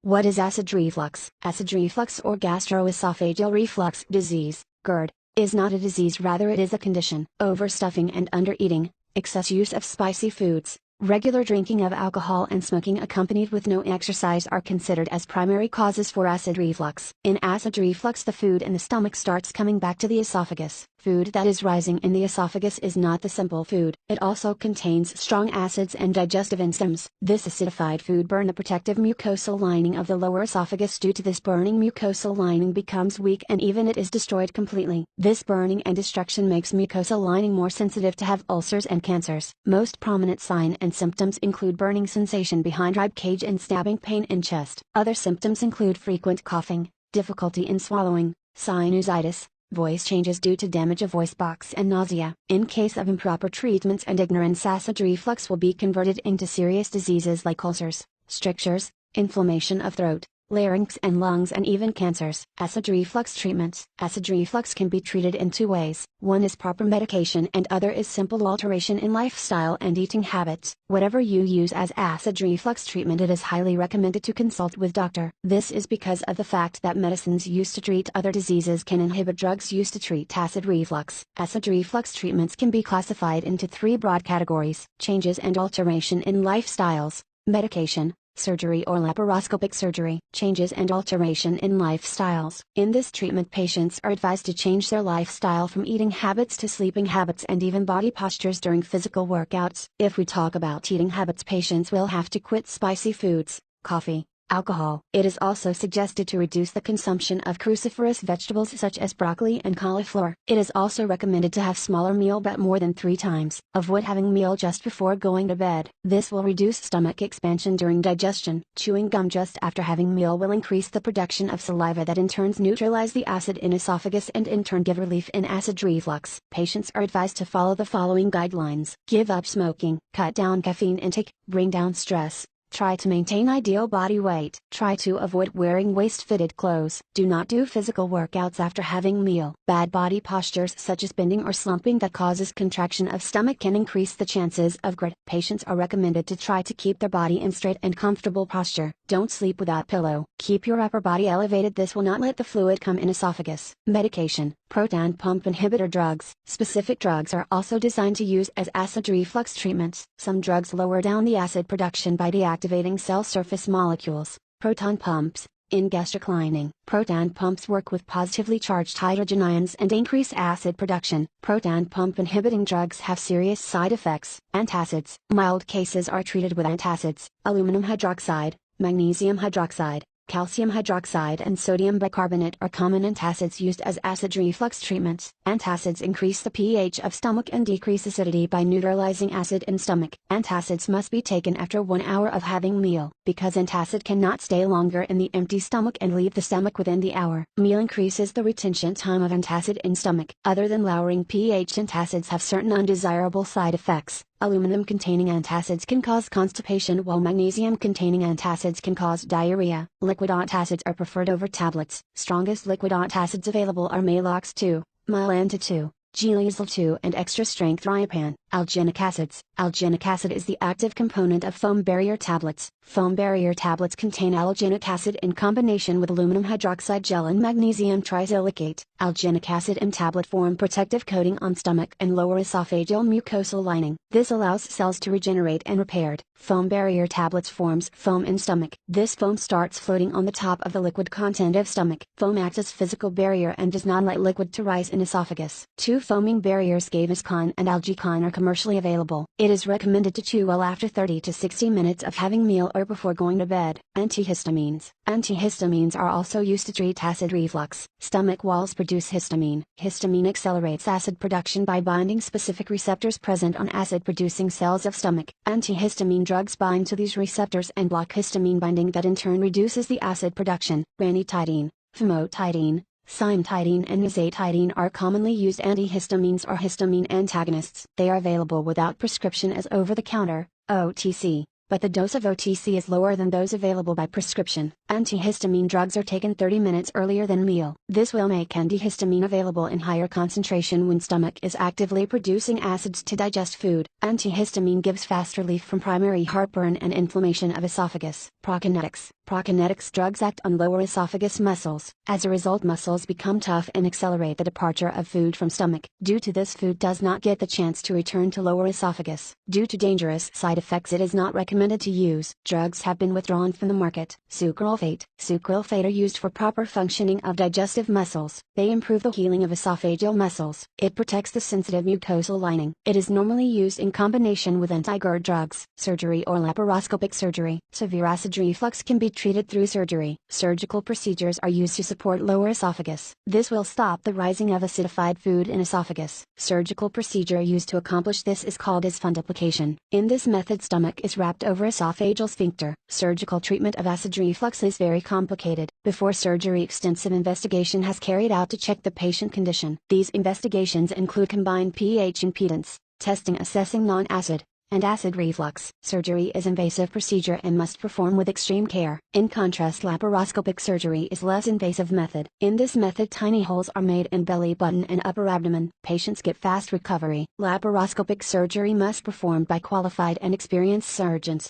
What is acid reflux? Acid reflux or gastroesophageal reflux disease, GERD, is not a disease, rather it is a condition. Overstuffing and undereating, excess use of spicy foods, regular drinking of alcohol and smoking accompanied with no exercise are considered as primary causes for acid reflux. In acid reflux, the food in the stomach starts coming back to the esophagus. Food that is rising in the esophagus is not the simple food. It also contains strong acids and digestive enzymes. This acidified food burns the protective mucosal lining of the lower esophagus. Due to this burning, mucosal lining becomes weak and even it is destroyed completely. This burning and destruction makes mucosal lining more sensitive to have ulcers and cancers. Most prominent sign and symptoms include burning sensation behind rib cage and stabbing pain in chest. Other symptoms include frequent coughing, difficulty in swallowing, sinusitis, voice changes due to damage of voice box, and nausea. In case of improper treatments and ignorance, acid reflux will be converted into serious diseases like ulcers, strictures, inflammation of throat, larynx and lungs, and even cancers. Acid reflux treatments. Acid reflux can be treated in two ways. One is proper medication and other is simple alteration in lifestyle and eating habits. Whatever you use as acid reflux treatment, it is highly recommended to consult with doctor. This is because of the fact that medicines used to treat other diseases can inhibit drugs used to treat acid reflux. Acid reflux treatments can be classified into three broad categories: changes and alteration in lifestyles, medication, surgery or laparoscopic surgery. Changes and alteration in lifestyles. In this treatment, patients are advised to change their lifestyle from eating habits to sleeping habits and even body postures during physical workouts. If we talk about eating habits, patients will have to quit spicy foods, coffee, alcohol. It is also suggested to reduce the consumption of cruciferous vegetables such as broccoli and cauliflower. It is also recommended to have smaller meal but more than 3 times. Avoid having meal just before going to bed. This will reduce stomach expansion during digestion. Chewing gum just after having meal will increase the production of saliva that in turn neutralize the acid in esophagus and in turn give relief in acid reflux. Patients are advised to follow the following guidelines: give up smoking, cut down caffeine intake, bring down stress. Try to maintain ideal body weight. Try to avoid wearing waist-fitted clothes. Do not do physical workouts after having meal. Bad body postures such as bending or slumping that causes contraction of stomach can increase the chances of GERD. Patients are recommended to try to keep their body in straight and comfortable posture. Don't sleep without pillow. Keep your upper body elevated. This will not let the fluid come in esophagus. Medication. Proton pump inhibitor drugs. Specific drugs are also designed to use as acid reflux treatments. Some drugs lower down the acid production by deactivating cell surface molecules. Proton pumps. In gastric lining, proton pumps work with positively charged hydrogen ions and increase acid production. Proton pump inhibiting drugs have serious side effects. Antacids. Mild cases are treated with antacids. Aluminum hydroxide, magnesium hydroxide, calcium hydroxide and sodium bicarbonate are common antacids used as acid reflux treatments. Antacids increase the pH of stomach and decrease acidity by neutralizing acid in stomach. Antacids must be taken after 1 hour of having meal, because antacid cannot stay longer in the empty stomach and leave the stomach within the hour. Meal increases the retention time of antacid in stomach. Other than lowering pH, antacids have certain undesirable side effects. Aluminum-containing antacids can cause constipation, while magnesium-containing antacids can cause diarrhea. Liquid antacids are preferred over tablets. Strongest liquid antacids available are Maalox 2, Mylanta 2, Gleazel 2 and extra-strength Riopan. Alginic acids. Alginic acid is the active component of foam barrier tablets. Foam barrier tablets contain alginic acid in combination with aluminum hydroxide gel and magnesium trisilicate. Alginic acid in tablet form protective coating on stomach and lower esophageal mucosal lining. This allows cells to regenerate and repaired. Foam barrier tablets forms foam in stomach. This foam starts floating on the top of the liquid content of stomach. Foam acts as physical barrier and does not let liquid to rise in esophagus. Two foaming barriers, Gaviscon and Algicon, are commercially available. It is recommended to chew well after 30 to 60 minutes of having meal or before going to bed. Antihistamines. Antihistamines are also used to treat acid reflux. Stomach walls produce histamine. Histamine accelerates acid production by binding specific receptors present on acid-producing cells of stomach. Antihistamine drugs bind to these receptors and block histamine binding, that in turn reduces the acid production. Ranitidine, famotidine, cimetidine and nizatidine are commonly used antihistamines or histamine antagonists. They are available without prescription as over-the-counter, OTC, but the dose of OTC is lower than those available by prescription. Antihistamine drugs are taken 30 minutes earlier than meal. This will make antihistamine available in higher concentration when stomach is actively producing acids to digest food. Antihistamine gives fast relief from primary heartburn and inflammation of esophagus. Prokinetics. Prokinetics drugs act on lower esophagus muscles. As a result, muscles become tough and accelerate the departure of food from stomach. Due to this, food does not get the chance to return to lower esophagus. Due to dangerous side effects, it is not recommended to use. Drugs have been withdrawn from the market. Sucralfate. Sucralfate are used for proper functioning of digestive muscles. They improve the healing of esophageal muscles. It protects the sensitive mucosal lining. It is normally used in combination with anti-GERD drugs. Surgery or laparoscopic surgery. Severe acid reflux can be treated through surgery. Surgical procedures are used to support lower esophagus. This will stop the rising of acidified food in esophagus. Surgical procedure used to accomplish this is called as fundoplication. In this method, stomach is wrapped over esophageal sphincter. Surgical treatment of acid reflux is very complicated. Before surgery, extensive investigation has carried out to check the patient condition. These investigations include combined pH impedance testing assessing non-acid and acid reflux. Surgery is invasive procedure and must perform with extreme care. In contrast, laparoscopic surgery is less invasive method. In this method, tiny holes are made in belly button and upper abdomen. Patients get fast recovery. Laparoscopic surgery must be performed by qualified and experienced surgeons.